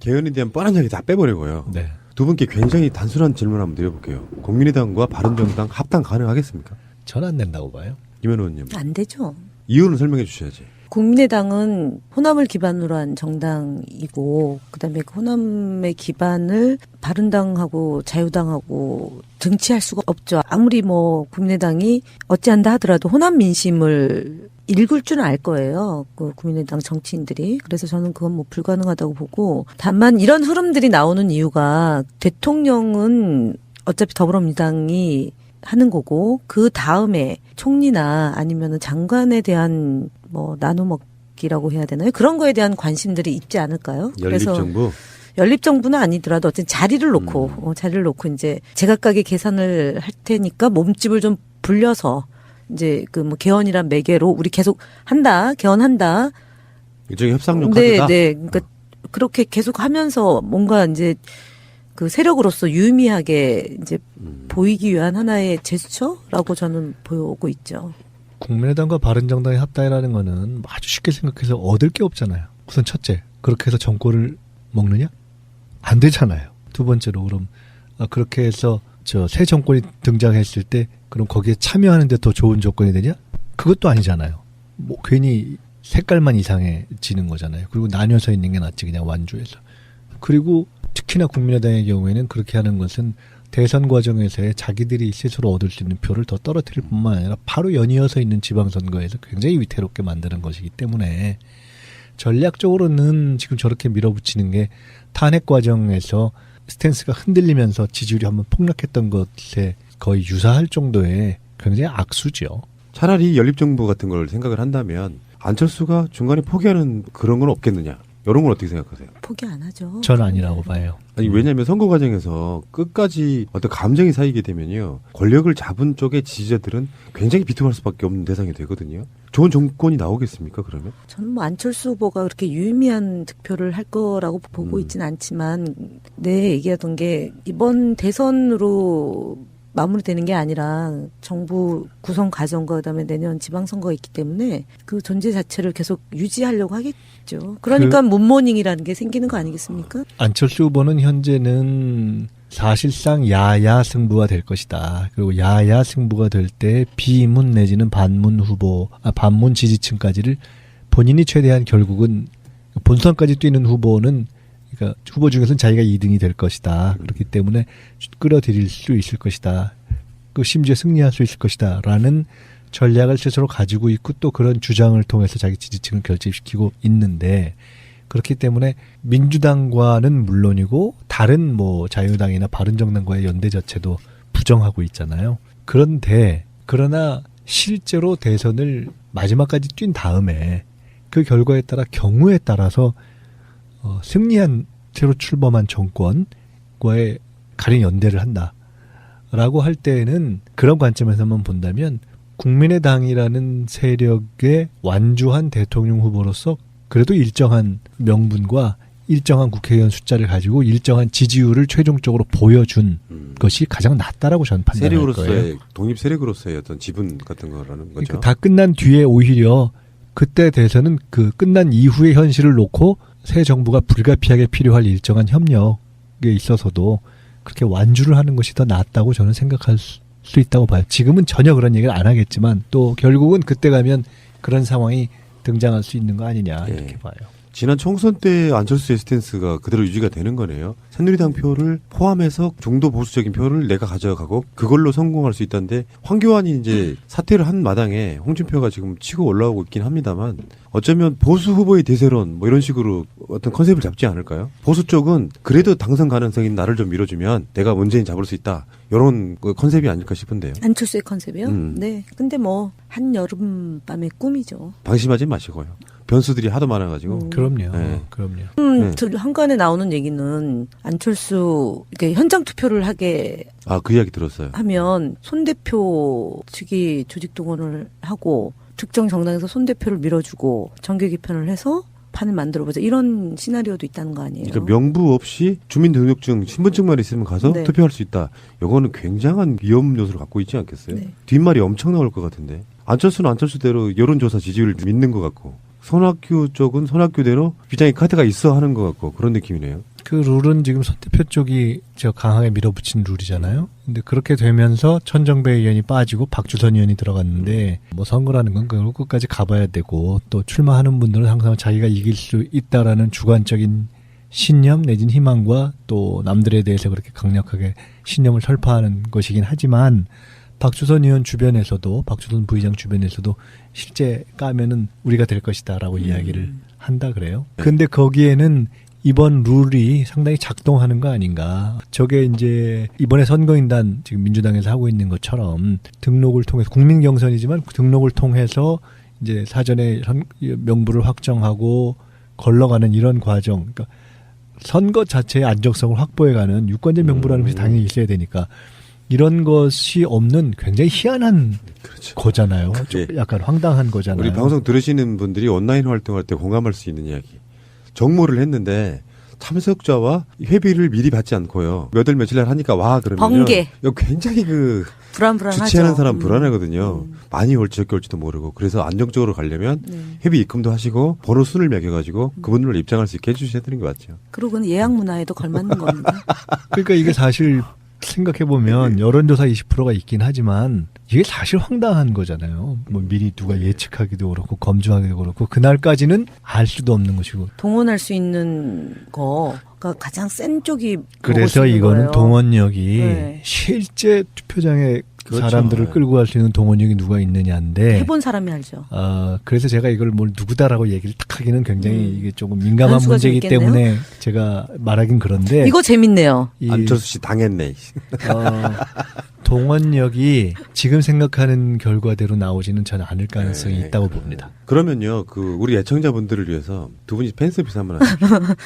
개헌에 대한 뻔한 이야기 다 빼버리고요. 네. 두 분께 굉장히 단순한 질문 한번 드려볼게요. 국민의당과 바른정당 합당 가능하겠습니까? 전 안 된다고 봐요. 김현우 의원님. 안 되죠. 이유는 설명해 주셔야지. 국민의당은 호남을 기반으로 한 정당이고 그다음에 그 호남의 기반을 바른당하고 자유당하고 등치할 수가 없죠. 아무리 뭐 국민의당이 어찌한다 하더라도 호남 민심을 읽을 줄은 알 거예요. 그 국민의당 정치인들이. 그래서 저는 그건 뭐 불가능하다고 보고 다만 이런 흐름들이 나오는 이유가 대통령은 어차피 더불어민주당이 하는 거고 그 다음에 총리나 아니면은 장관에 대한 뭐 나눠먹기라고 해야 되나요? 그런 거에 대한 관심들이 있지 않을까요? 연립정부? 연립정부는 아니더라도 어쨌든 자리를 놓고 자리를 놓고 이제 제각각의 계산을 할 테니까 몸집을 좀 불려서 이제 그 뭐 개헌이란 매개로 우리 계속 한다, 개헌한다. 일종의 협상용 네, 카드다? 네. 그러니까 그렇게 계속 하면서 뭔가 이제 그 세력으로서 유의미하게 이제 보이기 위한 하나의 제스처라고 저는 보고 있죠. 국민의당과 바른정당의 합당이라는 거는 아주 쉽게 생각해서 얻을 게 없잖아요. 우선 첫째, 그렇게 해서 정권을 먹느냐? 안 되잖아요. 두 번째로 그럼 그렇게 해서 저 새 정권이 등장했을 때 그럼 거기에 참여하는데 더 좋은 조건이 되냐? 그것도 아니잖아요. 뭐 괜히 색깔만 이상해지는 거잖아요. 그리고 나뉘어서 있는 게 낫지 그냥 완주해서. 그리고 특히나 국민의당의 경우에는 그렇게 하는 것은 대선 과정에서의 자기들이 스스로 얻을 수 있는 표를 더 떨어뜨릴 뿐만 아니라 바로 연이어서 있는 지방선거에서 굉장히 위태롭게 만드는 것이기 때문에 전략적으로는 지금 저렇게 밀어붙이는 게 탄핵 과정에서 스탠스가 흔들리면서 지지율이 한번 폭락했던 것에 거의 유사할 정도의 굉장히 악수죠. 차라리 연립정부 같은 걸 생각을 한다면 안철수가 중간에 포기하는 그런 건 없겠느냐. 이런 건 어떻게 생각하세요? 포기 안 하죠. 전 아니라고 봐요. 아니 왜냐하면 선거 과정에서 끝까지 어떤 감정이 쌓이게 되면요. 권력을 잡은 쪽의 지지자들은 굉장히 비통할 수밖에 없는 대상이 되거든요. 좋은 정권이 나오겠습니까 그러면? 저는 뭐 안철수 후보가 그렇게 유의미한 득표를 할 거라고 보고 있지는 않지만 내 얘기하던 게 이번 대선으로 마무리되는 게 아니라 정부 구성 과정과 그다음에 내년 지방선거가 있기 때문에 그 존재 자체를 계속 유지하려고 하겠죠. 그러니까 문모닝이라는 게 생기는 거 아니겠습니까? 안철수 후보는 현재는 사실상 야야 승부가 될 것이다. 그리고 야야 승부가 될 때 비문 내지는 반문 후보, 반문 지지층까지를 본인이 최대한 결국은 본선까지 뛰는 후보는 그러니까 후보 중에서는 자기가 2등이 될 것이다. 그렇기 때문에 끌어들일 수 있을 것이다. 그 심지어 승리할 수 있을 것이다. 라는 전략을 스스로 가지고 있고 또 그런 주장을 통해서 자기 지지층을 결집시키고 있는데 그렇기 때문에 민주당과는 물론이고 다른 뭐 자유당이나 바른정당과의 연대 자체도 부정하고 있잖아요. 그러나 실제로 대선을 마지막까지 뛴 다음에 그 결과에 따라 경우에 따라서 승리한 새로 출범한 정권과의 가령 연대를 한다라고 할 때에는 그런 관점에서만 본다면 국민의당이라는 세력의 완주한 대통령 후보로서 그래도 일정한 명분과 일정한 국회의원 숫자를 가지고 일정한 지지율을 최종적으로 보여준 것이 가장 낫다라고 저는 판단할 거예요. 독립 세력으로서의 어떤 지분 같은 거라는 거죠. 그러니까 다 끝난 뒤에 오히려 그때 대선은 그 끝난 이후의 현실을 놓고 새 정부가 불가피하게 필요할 일정한 협력에 있어서도 그렇게 완주를 하는 것이 더 낫다고 저는 생각할 수 있다고 봐요. 지금은 전혀 그런 얘기를 안 하겠지만 또 결국은 그때 가면 그런 상황이 등장할 수 있는 거 아니냐 이렇게 봐요. 지난 총선 때 안철수의 스탠스가 그대로 유지가 되는 거네요. 새누리당 표를 포함해서 중도 보수적인 표를 내가 가져가고 그걸로 성공할 수 있다는데 황교안이 이제 사퇴를 한 마당에 홍준표가 지금 치고 올라오고 있긴 합니다만 어쩌면 보수 후보의 대세론 뭐 이런 식으로 어떤 컨셉을 잡지 않을까요? 보수 쪽은 그래도 당선 가능성인 나를 좀 밀어주면 내가 문재인 잡을 수 있다. 이런 컨셉이 아닐까 싶은데요. 안철수의 컨셉이요? 네. 근데 뭐 한여름밤의 꿈이죠. 방심하지 마시고요. 변수들이 하도 많아가지고. 그럼요. 네. 그럼요. 한간에 나오는 얘기는 안철수 이렇게 현장 투표를 하게 그 이야기 들었어요. 하면 손 대표 측이 조직 동원을 하고 특정 정당에서 손 대표를 밀어주고 정계 개편을 해서 판을 만들어보자 이런 시나리오도 있다는 거 아니에요? 그러니까 명부 없이 주민등록증, 신분증만 있으면 가서 네. 투표할 수 있다. 이거는 굉장한 위험 요소를 갖고 있지 않겠어요? 네. 뒷말이 엄청 나올 것 같은데. 안철수는 안철수대로 여론조사 지지율을 믿는 것 같고 손학규 쪽은 손학규대로 비장의 카드가 있어 하는 것 같고 그런 느낌이네요. 그 룰은 지금 손 대표 쪽이 저 강하게 밀어붙인 룰이잖아요. 근데 그렇게 되면서 천정배 의원이 빠지고 박주선 의원이 들어갔는데 뭐 선거라는 건 결국 끝까지 가봐야 되고 또 출마하는 분들은 항상 자기가 이길 수 있다라는 주관적인 신념 내진 희망과 또 남들에 대해서 그렇게 강력하게 신념을 설파하는 것이긴 하지만 박주선 의원 주변에서도 박주선 부의장 주변에서도 실제 까면은 우리가 될 것이다라고 이야기를 한다 그래요. 근데 거기에는 이번 룰이 상당히 작동하는 거 아닌가. 저게 이제 이번에 선거인단 지금 민주당에서 하고 있는 것처럼 등록을 통해서 국민 경선이지만 등록을 통해서 이제 사전에 명부를 확정하고 걸러가는 이런 과정. 그러니까 선거 자체의 안정성을 확보해가는 유권자 명부라는 것이 당연히 있어야 되니까 이런 것이 없는 굉장히 희한한 그렇죠. 거잖아요. 좀 약간 황당한 거잖아요. 우리 방송 들으시는 분들이 온라인 활동할 때 공감할 수 있는 이야기. 정모를 했는데 참석자와 회비를 미리 받지 않고요. 몇 월 며칠 날 하니까 와 그러면 번개. 이거 굉장히 그 불안불안하죠. 주최하는 사람 불안하거든요. 많이 올지 적게 올지도 모르고. 그래서 안정적으로 가려면 회비 입금도 하시고 번호 순을 매겨가지고 그분들을 입장할 수 있게 해주셔야 되는 게 맞죠. 그러고는 예약 문화에도 걸맞는 겁니다. 그러니까 이게 사실 생각해보면 여론조사 20%가 있긴 하지만 이게 사실 황당한 거잖아요. 뭐 미리 누가 예측하기도 그렇고 검증하기도 그렇고 그날까지는 알 수도 없는 것이고. 동원할 수 있는 거가 가장 센 쪽이 그래서 이거는 거예요. 동원력이 네. 실제 투표장에 그렇죠. 사람들을 끌고 갈 수 있는 동원력이 누가 있느냐인데. 해본 사람이 알죠. 그래서 제가 이걸 뭘 누구다라고 얘기를 딱 하기는 굉장히 이게 조금 민감한 변수가 좀 문제이기 있겠네요. 때문에 제가 말하긴 그런데. 이거 재밌네요. 안철수 씨 당했네. 동원력이 지금 생각하는 결과대로 나오지는 저는 않을 가능성이 네. 있다고 봅니다. 그러면요, 우리 애청자분들을 위해서 두 분이 팬 서비스 한번 하시죠.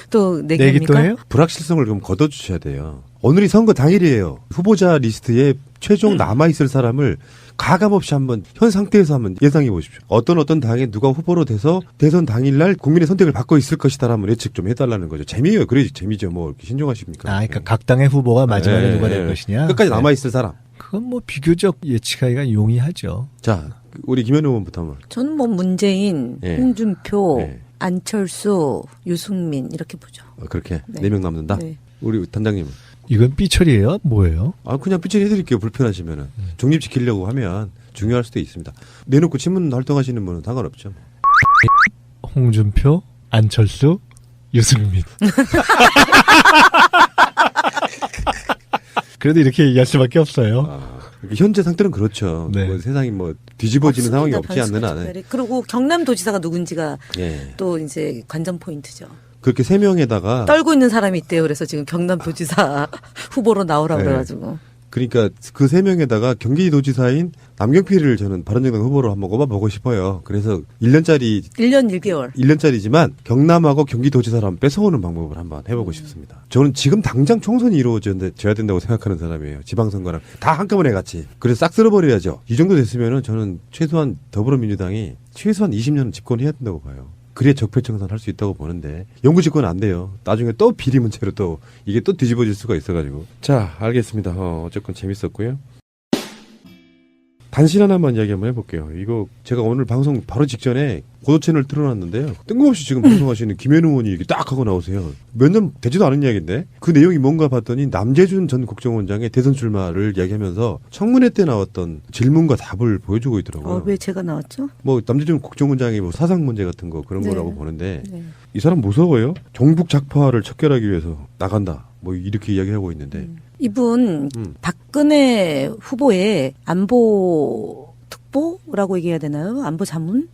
또 내기 내기입니까? 또 해요? 불확실성을 좀 걷어주셔야 돼요. 오늘이 선거 당일이에요. 후보자 리스트에 최종 남아있을 사람을 가감없이 한번 현 상태에서 한번 예상해 보십시오. 어떤 당에 누가 후보로 돼서 대선 당일날 국민의 선택을 받고 있을 것이다 라면 예측 좀 해달라는 거죠. 재미예요. 그래야지 재미죠. 뭐 이렇게 신중하십니까? 그러니까 각 당의 후보가 마지막에 누가 될 것이냐. 끝까지 남아있을 사람. 그건 뭐 비교적 예측하기가 용이하죠. 자, 우리 김현우 의원부터 한번. 저는 뭐 문재인, 예. 홍준표, 예. 안철수, 유승민 이렇게 보죠. 그렇게 네. 4명 남는다? 네. 우리 단장님은? 이건 삐처리예요? 뭐예요? 그냥 삐처리 해드릴게요. 불편하시면은. 중립 지키려고 하면 중요할 수도 있습니다. 내놓고 친문 활동하시는 분은 상관없죠. 홍준표, 안철수, 유승민. 그래도 이렇게 얘기할 수밖에 없어요. 현재 상태는 그렇죠. 네. 뭐 세상이 뭐 뒤집어지는 상황이 없지 않는 변수가 한은. 특별히. 그리고 경남도지사가 누군지가 예. 또 이제 관전 포인트죠. 그렇게 3명에다가 떨고 있는 사람이 있대요. 그래서 지금 경남도지사 후보로 나오라고 네. 그래가지고. 그러니까 그 3명에다가 경기도지사인 남경필을 저는 바른정당 후보로 한번 꼽아보고 싶어요. 그래서 1년짜리 1년 1개월. 1년짜리지만 경남하고 경기도지사를 한번 뺏어오는 방법을 한번 해보고 싶습니다. 저는 지금 당장 총선이 이루어져야 된다고 생각하는 사람이에요. 지방선거랑 다 한꺼번에 같이. 그래서 싹 쓸어버려야죠. 이 정도 됐으면은 저는 최소한 더불어민주당이 최소한 20년은 집권해야 된다고 봐요. 그래야 적폐청산 할 수 있다고 보는데 영구 집권은 안 돼요. 나중에 또 비리 문제로 또 이게 또 뒤집어질 수가 있어가지고. 자, 알겠습니다. 어쨌건 재밌었고요. 단신 하나만 이야기 한번 해볼게요. 이거 제가 오늘 방송 바로 직전에 고도 채널 틀어놨는데요. 뜬금없이 지금 방송하시는 김현우 의원이 이렇게 딱 하고 나오세요. 몇 년 되지도 않은 이야기인데 그 내용이 뭔가 봤더니 남재준 전 국정원장의 대선 출마를 이야기하면서 청문회 때 나왔던 질문과 답을 보여주고 있더라고요. 왜 제가 나왔죠? 뭐 남재준 국정원장이 뭐 사상 문제 같은 거 그런 네. 거라고 보는데 네. 이 사람 무서워요. 종북 작파를 척결하기 위해서 나간다. 뭐 이렇게 이야기하고 있는데 이분 박근혜 후보의 안보 특보라고 얘기해야 되나요? 안보 자문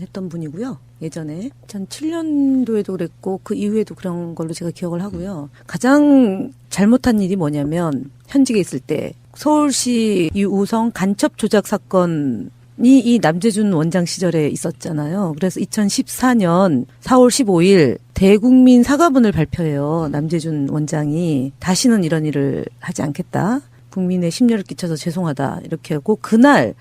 했던 분이고요. 예전에 2007년도에도 그랬고 그 이후에도 그런 걸로 제가 기억을 하고요. 가장 잘못한 일이 뭐냐면 현직에 있을 때 서울시 유우성 간첩 조작 사건 이 남재준 원장 시절에 있었잖아요. 그래서 2014년 4월 15일 대국민 사과문을 발표해요. 남재준 원장이 다시는 이런 일을 하지 않겠다. 국민의 심려를 끼쳐서 죄송하다. 이렇게 하고 그날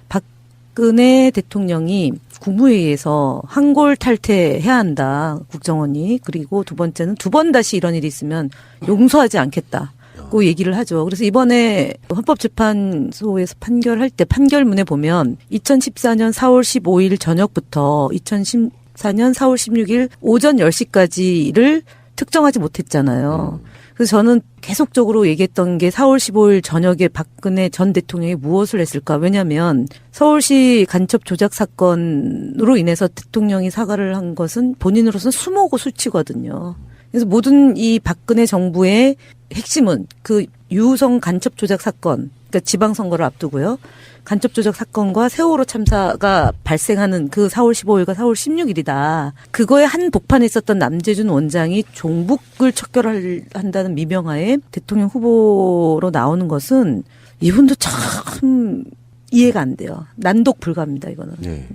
박근혜 대통령이 국무회의에서 한골 탈퇴해야 한다. 국정원이. 그리고 두 번째는 두 번 다시 이런 일이 있으면 용서하지 않겠다. 고 얘기를 하죠. 그래서 이번에 헌법재판소에서 판결할 때 판결문에 보면 2014년 4월 15일 저녁부터 2014년 4월 16일 오전 10시까지를 특정하지 못했잖아요. 그래서 저는 계속적으로 얘기했던 게 4월 15일 저녁에 박근혜 전 대통령이 무엇을 했을까. 왜냐하면 서울시 간첩 조작 사건으로 인해서 대통령이 사과를 한 것은 본인으로서는 수모고 수치거든요. 그래서 모든 이 박근혜 정부의 핵심은 그 유성 간첩 조작 사건, 그러니까 지방선거를 앞두고요. 간첩 조작 사건과 세월호 참사가 발생하는 그 4월 15일과 4월 16일이다. 그거에 한 복판에 있었던 남재준 원장이 종북을 척결한다는 미명하에 대통령 후보로 나오는 것은 이분도 참 이해가 안 돼요. 난독 불가합니다, 이거는. 네.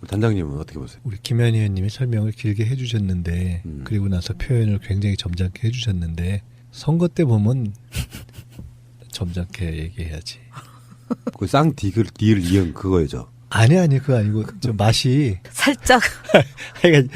단장님은 어떻게 보세요? 우리 김현희 의원님이 설명을 길게 해주셨는데 그리고 나서 표현을 굉장히 점잖게 해주셨는데 선거 때 보면 점잖게 얘기해야지. 그 쌍디글 니을 이응 그거죠. 아니 그거 아니고 좀 맛이 살짝 하여간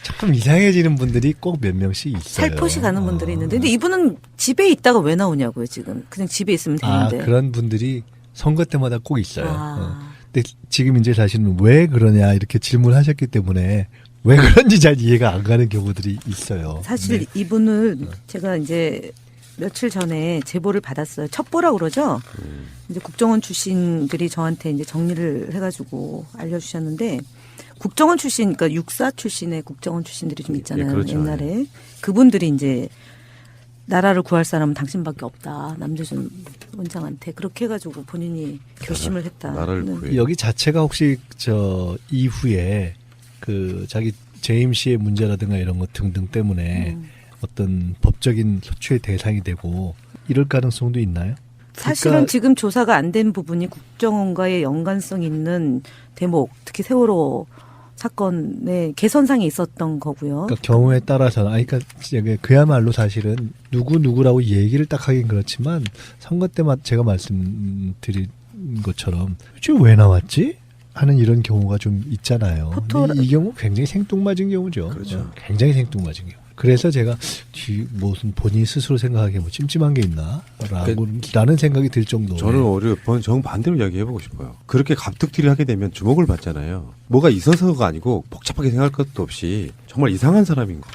조금 이상해지는 분들이 꼭 몇 명씩 있어요. 살포시 가는 분들이 있는데 근데 이분은 집에 있다가 왜 나오냐고요, 지금. 그냥 집에 있으면 되는데. 그런 분들이 선거 때마다 꼭 있어요. 아. 근데 지금 이제 사실은 왜 그러냐 이렇게 질문하셨기 때문에 왜 그런지 잘 이해가 안 가는 경우들이 있어요. 사실 네. 이분은 제가 이제 며칠 전에 제보를 받았어요. 첩보라고 그러죠. 이제 국정원 출신들이 저한테 이제 정리를 해가지고 알려주셨는데 국정원 출신, 그러니까 육사 출신의 국정원 출신들이 좀 있잖아요. 예, 그렇죠. 옛날에 그분들이 이제 나라를 구할 사람은 당신밖에 없다. 남재준 원장한테 그렇게 해가지고 본인이 결심을 했다. 나라를 구해. 여기 자체가 혹시 저 이후에 그 자기 재임 씨의 문제라든가 이런 것 등등 때문에 어떤 법적인 소추의 대상이 되고 이럴 가능성도 있나요? 사실은 그러니까 지금 조사가 안 된 부분이 국정원과의 연관성 있는 대목, 특히 세월호 사건의 개선상이 있었던 거고요. 그러니까 경우에 따라서는 그러니까 그야말로 사실은 누구라고 얘기를 딱 하긴 그렇지만 선거 때마다 제가 말씀드린 것처럼 지금 왜 나왔지? 하는 이런 경우가 좀 있잖아요. 근데 이 경우 굉장히 생뚱맞은 경우죠. 그렇죠. 굉장히 생뚱맞은 경우. 그래서 제가 무슨 본인 스스로 생각하기에 뭐 찜찜한 게 있나? 라는 생각이 들 정도로. 저는 오히려 정반대로 이야기해보고 싶어요. 그렇게 갑툭튀를 하게 되면 주목을 받잖아요. 뭐가 있어서가 아니고 복잡하게 생각할 것도 없이 정말 이상한 사람인 거.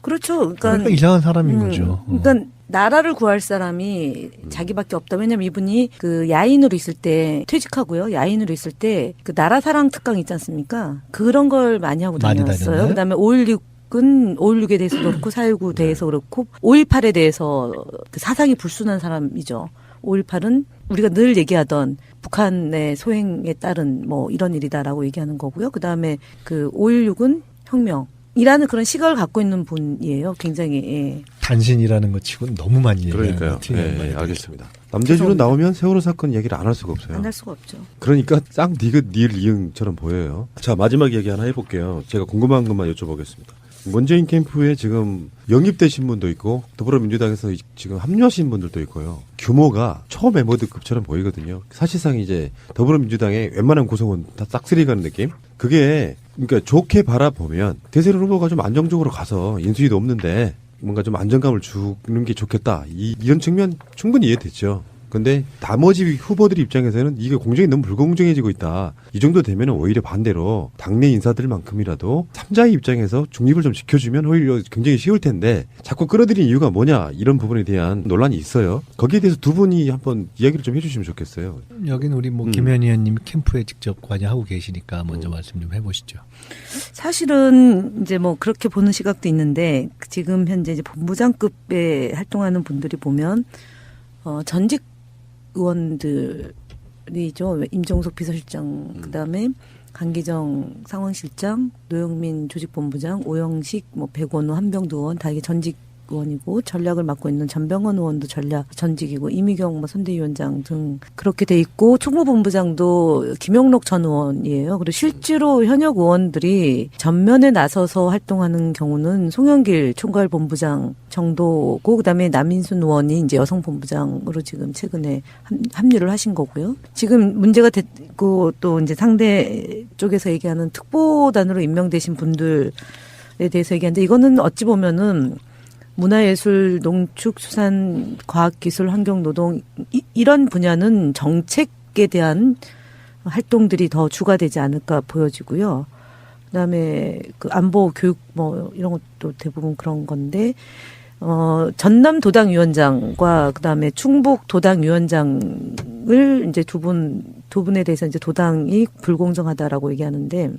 그렇죠. 그러니까 이상한 사람인 거죠. 그러니까 나라를 구할 사람이 자기밖에 없다. 왜냐면 이분이 그 야인으로 있을 때 퇴직하고요. 야인으로 있을 때 그 나라 사랑 특강 있지 않습니까? 그런 걸 많이 하고 많이 다녔어요. 다녔나요? 그다음에 5.16에 대해서도 그렇고 4.19 대해서 그렇고 5.18에 대해서 그 사상이 불순한 사람이죠. 5.18은 우리가 늘 얘기하던 북한의 소행에 따른 뭐 이런 일이다라고 얘기하는 거고요. 그다음에 그 5.16은 혁명이라는 그런 시각을 갖고 있는 분이에요. 굉장히. 예. 단신이라는 것 치고는 너무 많이 얘기하는 그러니까요. 것 같아요. 예, 알겠습니다. 남재준은 나오면 세월호 사건 얘기를 안 할 수가 없어요. 안 할 수가 없죠. 그러니까 쌍디귿 니을 이응처럼 보여요. 자, 마지막 얘기 하나 해볼게요. 제가 궁금한 것만 여쭤보겠습니다. 문재인 캠프에 지금 영입되신 분도 있고 더불어민주당에서 지금 합류하신 분들도 있고요. 규모가 초메모드급처럼 보이거든요. 사실상 이제 더불어민주당의 웬만한 구성원 다 싹쓸이 가는 느낌? 그게 그러니까 좋게 바라보면 대세론 후보가 좀 안정적으로 가서 인수위도 없는데 뭔가 좀 안정감을 주는 게 좋겠다. 이런 측면 충분히 이해됐죠. 근데 나머지 후보들 입장에서는 이게 공정이 너무 불공정해지고 있다. 이 정도 되면 오히려 반대로 당내 인사들만큼이라도 3자의 입장에서 중립을 좀 지켜주면 오히려 굉장히 쉬울 텐데 자꾸 끌어들인 이유가 뭐냐 이런 부분에 대한 논란이 있어요. 거기에 대해서 두 분이 한번 이야기를 좀 해주시면 좋겠어요. 여기는 우리 뭐 김현희 의원님 캠프에 직접 관여하고 계시니까 먼저 말씀 좀 해보시죠. 사실은 이제 뭐 그렇게 보는 시각도 있는데 지금 현재 이제 본부장급에 활동하는 분들이 보면 전직 의원들이죠. 임종석 비서실장, 그다음에 강기정 상황실장, 노영민 조직본부장, 오영식, 뭐 백원우, 한병두 의원 다 이게 전직 의원이고 전략을 맡고 있는 전병헌 의원도 전직이고 이미경 뭐 선대위원장 등 그렇게 돼 있고 총무본부장도 김용록 전 의원이에요. 그리고 실제로 현역 의원들이 전면에 나서서 활동하는 경우는 송영길 총괄본부장 정도고 그다음에 남인순 의원이 이제 여성본부장으로 지금 최근에 합류를 하신 거고요. 지금 문제가 됐고 또 이제 상대 쪽에서 얘기하는 특보단으로 임명되신 분들에 대해서 얘기하는데 이거는 어찌 보면은 문화예술, 농축, 수산, 과학기술, 환경노동 이런 분야는 정책에 대한 활동들이 더 주가 되지 않을까 보여지고요. 그다음에 그 안보 교육 뭐 이런 것도 대부분 그런 건데 전남 도당위원장과 그다음에 충북 도당위원장을 이제 두 분에 대해서 이제 도당이 불공정하다라고 얘기하는데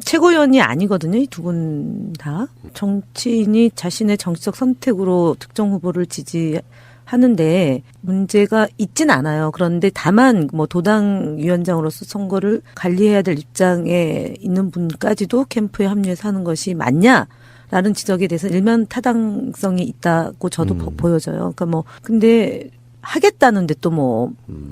최고위원이 아니거든요. 이 두 분 다. 정치인이 자신의 정치적 선택으로 특정 후보를 지지하는데 문제가 있진 않아요. 그런데 다만 뭐 도당 위원장으로서 선거를 관리해야 될 입장에 있는 분까지도 캠프에 합류해서 하는 것이 맞냐라는 지적에 대해서 일면 타당성이 있다고 저도 보여져요. 그러니까 뭐 근데 하겠다는데 또 뭐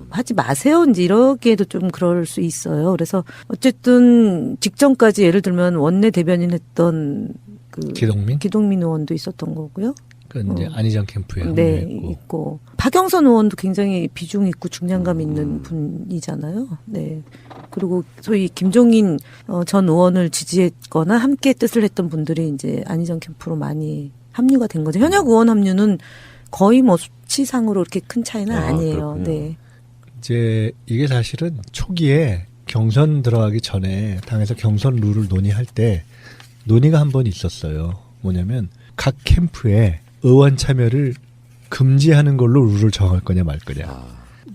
하지 마세요. 이제 이러기에도 좀 그럴 수 있어요. 그래서 어쨌든 직전까지 예를 들면 원내 대변인 했던 그 기동민 의원도 있었던 거고요. 그 이제 안희정 캠프에 네, 합류했고. 있고 박영선 의원도 굉장히 비중 있고 중량감 있는 분이잖아요. 네. 그리고 소위 김종인 전 의원을 지지했거나 함께 뜻을 했던 분들이 이제 안희정 캠프로 많이 합류가 된 거죠. 현역 의원 합류는 거의 뭐 수치상으로 이렇게 큰 차이는 아니에요. 그렇군요. 네. 이제 이게 사실은 초기에 경선 들어가기 전에 당에서 경선 룰을 논의할 때 논의가 한 번 있었어요. 뭐냐면 각 캠프에 의원 참여를 금지하는 걸로 룰을 정할 거냐 말 거냐.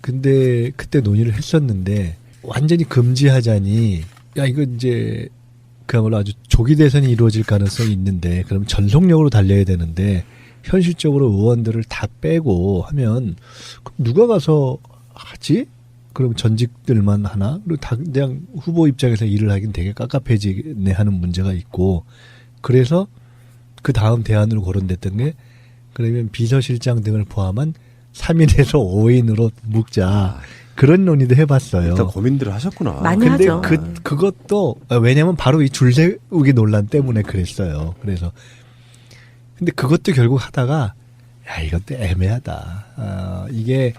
근데 그때 논의를 했었는데 완전히 금지하자니 야 이거 이제 그야말로 아주 조기 대선이 이루어질 가능성이 있는데 그럼 전속력으로 달려야 되는데 현실적으로 의원들을 다 빼고 하면 그럼 누가 가서 하지? 그럼 전직들만 하나? 그리고 다 그냥 후보 입장에서 일을 하긴 되게 깝깝해지네 하는 문제가 있고 그래서 그 다음 대안으로 거론됐던 게 그러면 비서실장 등을 포함한 3인에서 5인으로 묶자. 그런 논의도 해봤어요. 일단 고민들을 하셨구나. 많이 근데 하죠. 그것도 왜냐면 바로 이 줄세우기 논란 때문에 그랬어요. 그래서 근데 그것도 결국 하다가 야 이것도 애매하다. 이게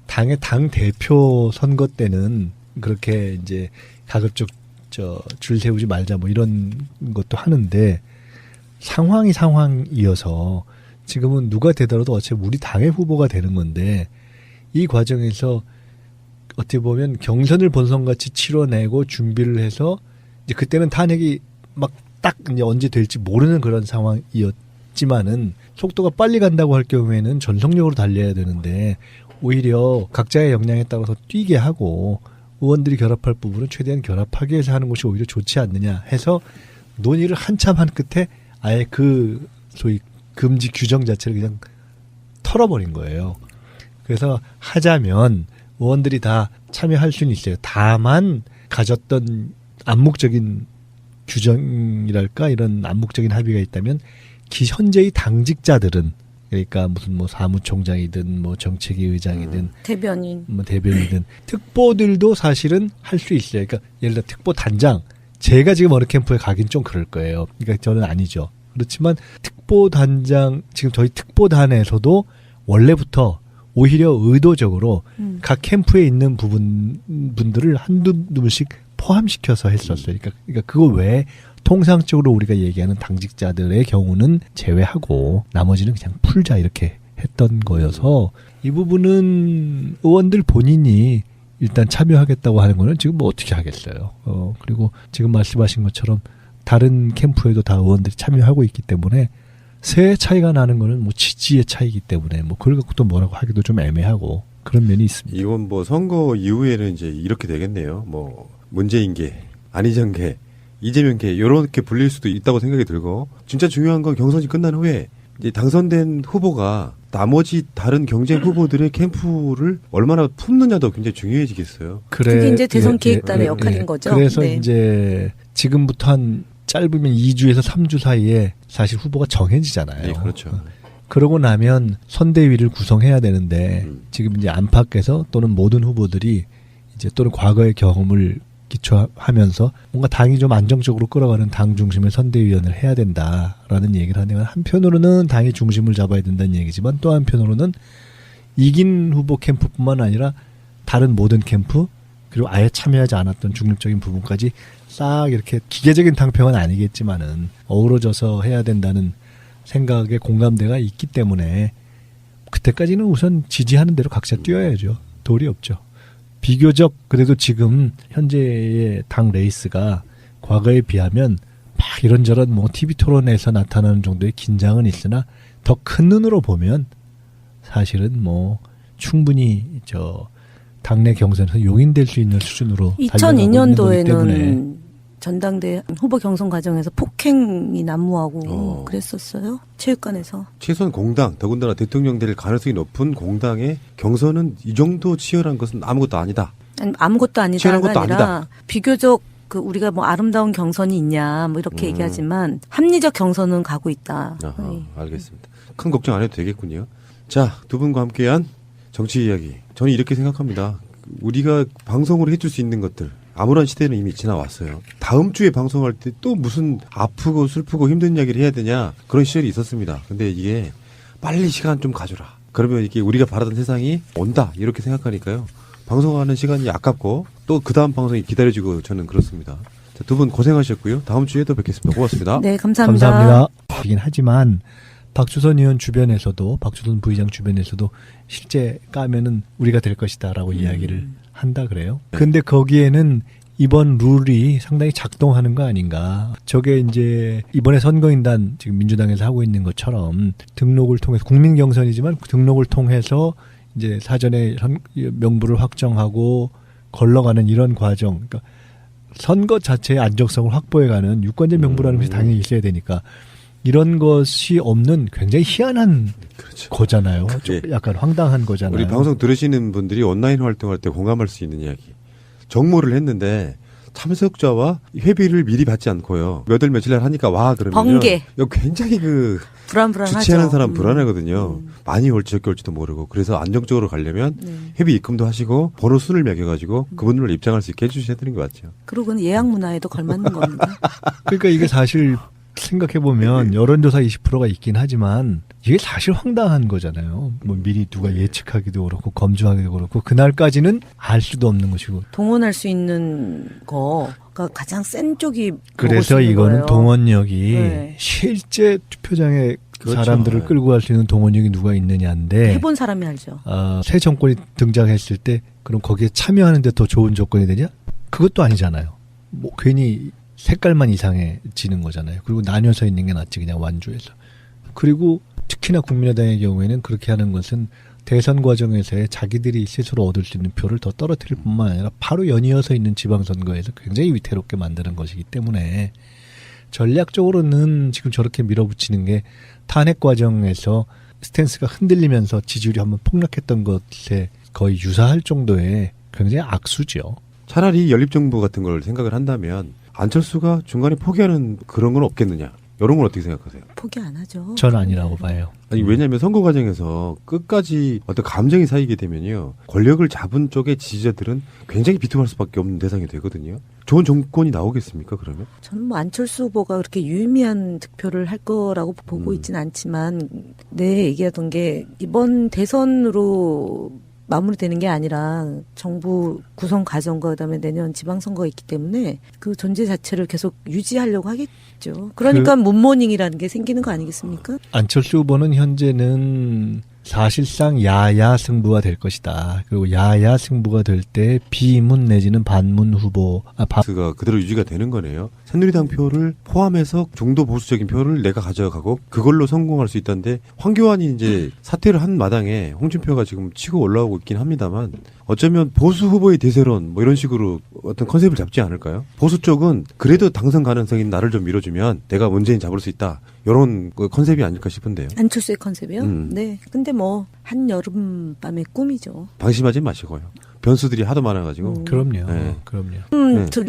당의 당 대표 선거 때는 그렇게 이제 가급적 줄 세우지 말자 뭐 이런 것도 하는데 상황이 상황이어서 지금은 누가 되더라도 어차피 우리 당의 후보가 되는 건데 이 과정에서 어떻게 보면 경선을 본선같이 치러내고 준비를 해서 이제 그때는 탄핵이 막 딱 이제 언제 될지 모르는 그런 상황이었지만은 속도가 빨리 간다고 할 경우에는 전속력으로 달려야 되는데 오히려 각자의 역량에 따라서 뛰게 하고 의원들이 결합할 부분은 최대한 결합하기 위해서 하는 것이 오히려 좋지 않느냐 해서 논의를 한참 한 끝에 아예 그 소위 금지 규정 자체를 그냥 털어버린 거예요. 그래서 하자면 의원들이 다 참여할 수는 있어요. 다만 가졌던 암묵적인 규정이랄까 이런 암묵적인 합의가 있다면 현재의 당직자들은 그러니까 무슨 뭐 사무총장이든 뭐 정책위 의장이든 대변인 뭐 대변이든 특보들도 사실은 할 수 있어요. 그러니까 예를 들어 특보 단장 제가 지금 어느 캠프에 가긴 좀 그럴 거예요. 그러니까 저는 아니죠. 그렇지만 특보 단장 지금 저희 특보단에서도 원래부터 오히려 의도적으로 각 캠프에 있는 분들을 한두 분씩 포함시켜서 했었어요. 그러니까 그거 외에 통상적으로 우리가 얘기하는 당직자들의 경우는 제외하고 나머지는 그냥 풀자 이렇게 했던 거여서 이 부분은 의원들 본인이 일단 참여하겠다고 하는 거는 지금 뭐 어떻게 하겠어요. 그리고 지금 말씀하신 것처럼 다른 캠프에도 다 의원들이 참여하고 있기 때문에 세 차이가 나는 거는 뭐 지지의 차이기 때문에 뭐 그걸 갖고 또 뭐라고 하기도 좀 애매하고 그런 면이 있습니다. 이건 뭐 선거 이후에는 이제 이렇게 되겠네요. 뭐 문재인계, 안희정계, 이재명계 이렇게 불릴 수도 있다고 생각이 들고 진짜 중요한 건 경선이 끝난 후에 이제 당선된 후보가 나머지 다른 경쟁 후보들의 캠프를 얼마나 품느냐도 굉장히 중요해지겠어요. 그게 이제 대선 기획단의 역할인 거죠. 그래서 네. 이제 지금부터 한 짧으면 2주에서 3주 사이에 사실 후보가 정해지잖아요. 네, 그렇죠. 그러고 나면 선대위를 구성해야 되는데 지금 이제 안팎에서 또는 모든 후보들이 이제 또는 과거의 경험을 기초하면서 뭔가 당이 좀 안정적으로 끌어가는 당 중심의 선대위원을 해야 된다라는 얘기를 하네요. 한편으로는 당이 중심을 잡아야 된다는 얘기지만 또 한편으로는 이긴 후보 캠프뿐만 아니라 다른 모든 캠프 그리고 아예 참여하지 않았던 중립적인 부분까지 싹 이렇게 기계적인 탕평은 아니겠지만은 어우러져서 해야 된다는 생각에 공감대가 있기 때문에 그때까지는 우선 지지하는 대로 각자 뛰어야죠. 도리 없죠. 비교적 그래도 지금 현재의 당 레이스가 과거에 비하면 막 이런저런 뭐 TV 토론에서 나타나는 정도의 긴장은 있으나 더 큰 눈으로 보면 사실은 뭐 충분히 당내 경선에서 용인될 수 있는 수준으로 달려가고 있는 거기 때문에 2002년도에는 전당대 후보 경선 과정에서 폭행이 난무하고 그랬었어요. 체육관에서. 최소한 공당, 더군다나 대통령 될 가능성이 높은 공당의 경선은 이 정도 치열한 것은 아무것도 아니다. 아니, 아무것도 치열한 아니다가 것도 아니라 아니다. 비교적 우리가 뭐 아름다운 경선이 있냐 뭐 이렇게 얘기하지만 합리적 경선은 가고 있다. 아하, 네. 알겠습니다. 큰 걱정 안 해도 되겠군요. 자, 두 분과 함께한 정치 이야기. 저는 이렇게 생각합니다. 우리가 방송으로 해줄 수 있는 것들 아무런 시대는 이미 지나왔어요. 다음 주에 방송할 때 또 무슨 아프고 슬프고 힘든 이야기를 해야 되냐 그런 시절이 있었습니다. 근데 이게 빨리 시간 좀 가져라. 그러면 이게 우리가 바라던 세상이 온다 이렇게 생각하니까요. 방송하는 시간이 아깝고 또 그 다음 방송이 기다려지고 저는 그렇습니다. 두 분 고생하셨고요. 다음 주에 또 뵙겠습니다. 고맙습니다. 네, 감사합니다. 감사합니다. 이긴 하지만 박주선 의원 주변에서도 박주선 부의장 주변에서도 실제 까면은 우리가 될 것이다라고 이야기를 한다 그래요. 근데 거기에는 이번 룰이 상당히 작동하는 거 아닌가. 저게 이제 이번에 선거인단 지금 민주당에서 하고 있는 것처럼 등록을 통해서 국민 경선이지만 등록을 통해서 이제 사전에 명부를 확정하고 걸러가는 이런 과정. 그러니까 선거 자체의 안정성을 확보해가는 유권자 명부라는 것이 당연히 있어야 되니까 이런 것이 없는 굉장히 희한한 그렇죠. 거잖아요. 좀 약간 황당한 거잖아요. 우리 방송 들으시는 분들이 온라인 활동할 때 공감할 수 있는 이야기. 정모를 했는데 참석자와 회비를 미리 받지 않고요. 몇 월 며칠 날 하니까 와 그러면 번개. 이거 굉장히 불안불안하죠. 주최하는 사람 불안하거든요. 많이 올지 적게 올지도 모르고. 그래서 안정적으로 가려면 회비 입금도 하시고 번호 순을 매겨가지고 그분들을 입장할 수 있게 해주셔야 되는 게 맞죠. 그러고는 예약 문화에도 걸맞는 겁니다. 그러니까 이게 사실 생각해보면 여론조사 20%가 있긴 하지만 이게 사실 황당한 거잖아요. 뭐 미리 누가 예측하기도 그렇고 검증하기도 그렇고 그날까지는 알 수도 없는 것이고. 동원할 수 있는 거가 가장 센 쪽이 그래서 이거는 거예요. 동원력이 네. 실제 투표장에 그렇죠. 사람들을 끌고 갈 수 있는 동원력이 누가 있느냐인데 해본 사람이 알죠. 새 정권이 등장했을 때 그럼 거기에 참여하는데 더 좋은 조건이 되냐? 그것도 아니잖아요. 뭐 괜히 색깔만 이상해지는 거잖아요. 그리고 나뉘어서 있는 게 낫지 그냥 완주해서. 그리고 특히나 국민의당의 경우에는 그렇게 하는 것은 대선 과정에서의 자기들이 스스로 얻을 수 있는 표를 더 떨어뜨릴 뿐만 아니라 바로 연이어서 있는 지방선거에서 굉장히 위태롭게 만드는 것이기 때문에 전략적으로는 지금 저렇게 밀어붙이는 게 탄핵 과정에서 스탠스가 흔들리면서 지지율이 한번 폭락했던 것에 거의 유사할 정도의 굉장히 악수죠. 차라리 연립정부 같은 걸 생각을 한다면 안철수가 중간에 포기하는 그런 건 없겠느냐. 이런 건 어떻게 생각하세요? 포기 안 하죠. 전 아니라고 봐요. 아니 왜냐하면 선거 과정에서 끝까지 어떤 감정이 쌓이게 되면요. 권력을 잡은 쪽의 지지자들은 굉장히 비통할 수밖에 없는 대상이 되거든요. 좋은 정권이 나오겠습니까 그러면? 저는 뭐 안철수 후보가 그렇게 유의미한 득표를 할 거라고 보고 있지는 않지만 얘기하던 게 이번 대선으로 마무리되는 게 아니라 정부 구성 과정과 그다음에 내년 지방선거가 있기 때문에 그 존재 자체를 계속 유지하려고 하겠죠. 그러니까 문모닝이라는 게 생기는 거 아니겠습니까? 안철수 후보는 현재는 사실상 야야 승부가 될 것이다. 그리고 야야 승부가 될 때 비문 내지는 반문 후보, 가 그대로 유지가 되는 거네요. 새누리당 표를 포함해서 중도 보수적인 표를 내가 가져가고 그걸로 성공할 수 있다는데 황교안이 이제 사퇴를 한 마당에 홍준표가 지금 치고 올라오고 있긴 합니다만 어쩌면 보수 후보의 대세론 뭐 이런 식으로 어떤 컨셉을 잡지 않을까요? 보수 쪽은 그래도 당선 가능성인 나를 좀 밀어주면 내가 문재인 잡을 수 있다. 이런 컨셉이 아닐까 싶은데요. 안철수의 컨셉이요? 네. 근데 뭐 한여름밤의 꿈이죠. 방심하지 마시고요. 변수들이 하도 많아가지고. 그럼요. 네. 그럼요.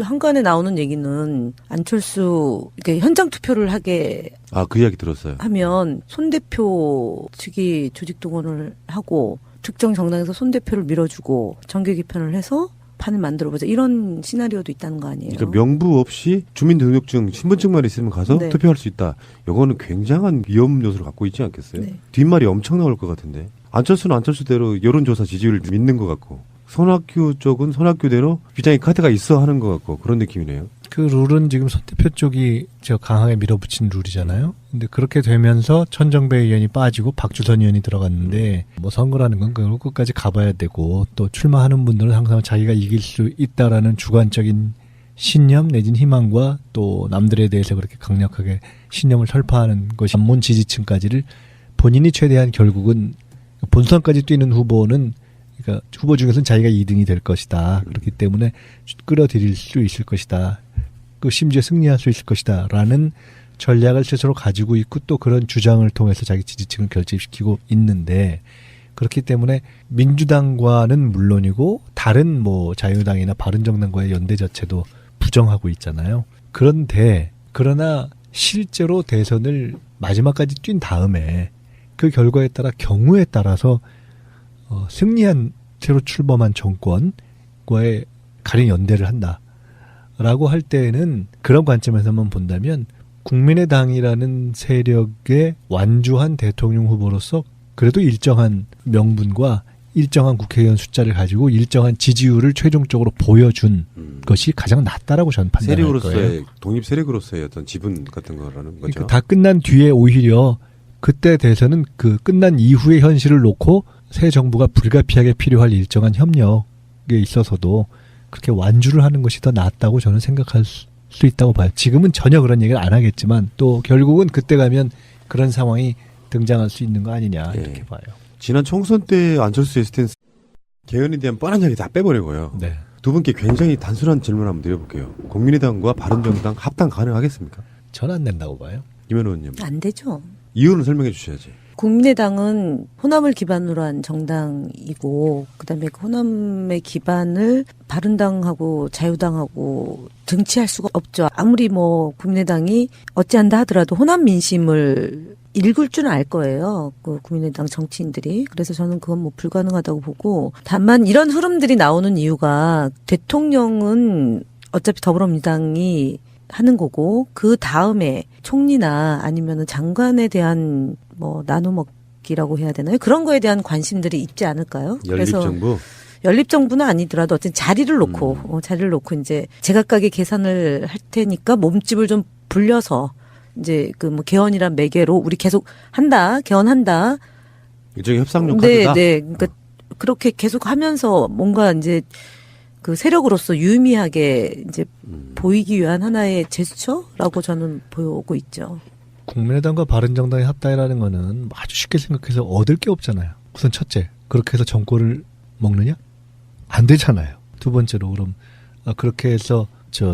한간에 나오는 얘기는 안철수 이렇게 현장 투표를 하게 그 이야기 들었어요. 하면 손 대표 측이 조직 동원을 하고 특정 정당에서 손 대표를 밀어주고 정계 개편을 해서 판을 만들어보자 이런 시나리오도 있다는 거 아니에요? 그러니까 명부 없이 주민등록증, 신분증만 있으면 가서 네. 투표할 수 있다. 이거는 굉장한 위험 요소를 갖고 있지 않겠어요? 네. 뒷말이 엄청 나올 것 같은데. 안철수는 안철수대로 여론조사 지지율을 믿는 것 같고 손학규 쪽은 손학규대로 비장의 카드가 있어 하는 것 같고 그런 느낌이네요. 그 룰은 지금 손 대표 쪽이 강하게 밀어붙인 룰이잖아요. 근데 그렇게 되면서 천정배 의원이 빠지고 박주선 의원이 들어갔는데 뭐 선거라는 건 결국 끝까지 가봐야 되고 또 출마하는 분들은 항상 자기가 이길 수 있다라는 주관적인 신념 내진 희망과 또 남들에 대해서 그렇게 강력하게 신념을 설파하는 것이 반문 지지층까지를 본인이 최대한 결국은 본선까지 뛰는 후보는 그러니까 후보 중에서는 자기가 2등이 될 것이다. 그렇기 때문에 끌어들일 수 있을 것이다. 그 심지어 승리할 수 있을 것이다. 라는 전략을 스스로 가지고 있고 또 그런 주장을 통해서 자기 지지층을 결집시키고 있는데 그렇기 때문에 민주당과는 물론이고 다른 뭐 자유당이나 바른정당과의 연대 자체도 부정하고 있잖아요. 그러나 실제로 대선을 마지막까지 뛴 다음에 그 결과에 따라 경우에 따라서 승리한 새로 출범한 정권과의 가령 연대를 한다라고 할 때에는 그런 관점에서만 본다면 국민의당이라는 세력에 완주한 대통령 후보로서 그래도 일정한 명분과 일정한 국회의원 숫자를 가지고 일정한 지지율을 최종적으로 보여준 것이 가장 낫다라고 저는 판단할 거예요. 세력으로서의 독립 세력으로서의 어떤 지분 같은 거라는 거죠. 그러니까 다 끝난 뒤에 오히려 그때 대선은 그 끝난 이후의 현실을 놓고 새 정부가 불가피하게 필요할 일정한 협력에 있어서도 그렇게 완주를 하는 것이 더 낫다고 저는 생각할 수 있다고 봐요. 지금은 전혀 그런 얘기를 안 하겠지만 또 결국은 그때 가면 그런 상황이 등장할 수 있는 거 아니냐 이렇게 봐요. 지난 총선 때 안철수의 스탠스 개헌에 대한 뻔한 이야기 다 빼버리고요. 네. 두 분께 굉장히 단순한 질문 한번 드려볼게요. 국민의당과 바른정당 합당 가능하겠습니까? 전 안 된다고 봐요. 김현우 의원님. 안 되죠. 이유는 설명해 주셔야지. 국민의당은 호남을 기반으로 한 정당이고 그다음에 그 호남의 기반을 바른당하고 자유당하고 등치할 수가 없죠. 아무리 뭐 국민의당이 어찌한다 하더라도 호남 민심을 읽을 줄은 알 거예요. 그 국민의당 정치인들이. 그래서 저는 그건 뭐 불가능하다고 보고 다만 이런 흐름들이 나오는 이유가 대통령은 어차피 더불어민주당이 하는 거고 그 다음에 총리나 아니면은 장관에 대한 뭐 나눠먹기라고 해야 되나요? 그런 거에 대한 관심들이 있지 않을까요? 연립정부. 연립정부는 아니더라도 어쨌든 자리를 놓고 자리를 놓고 이제 제각각의 계산을 할 테니까 몸집을 좀 불려서 이제 그 뭐 개헌이란 매개로 우리 계속 한다, 개헌한다. 일종의 협상용 카드다. 네. 그러니까 그렇게 계속 하면서 뭔가 이제 그 세력으로서 유의미하게 이제 보이기 위한 하나의 제스처라고 저는 보고 있죠. 국민의당과 바른정당의 합당이라는 거는 아주 쉽게 생각해서 얻을 게 없잖아요. 우선 첫째, 그렇게 해서 정권을 먹느냐? 안 되잖아요. 두 번째로 그럼 그렇게 해서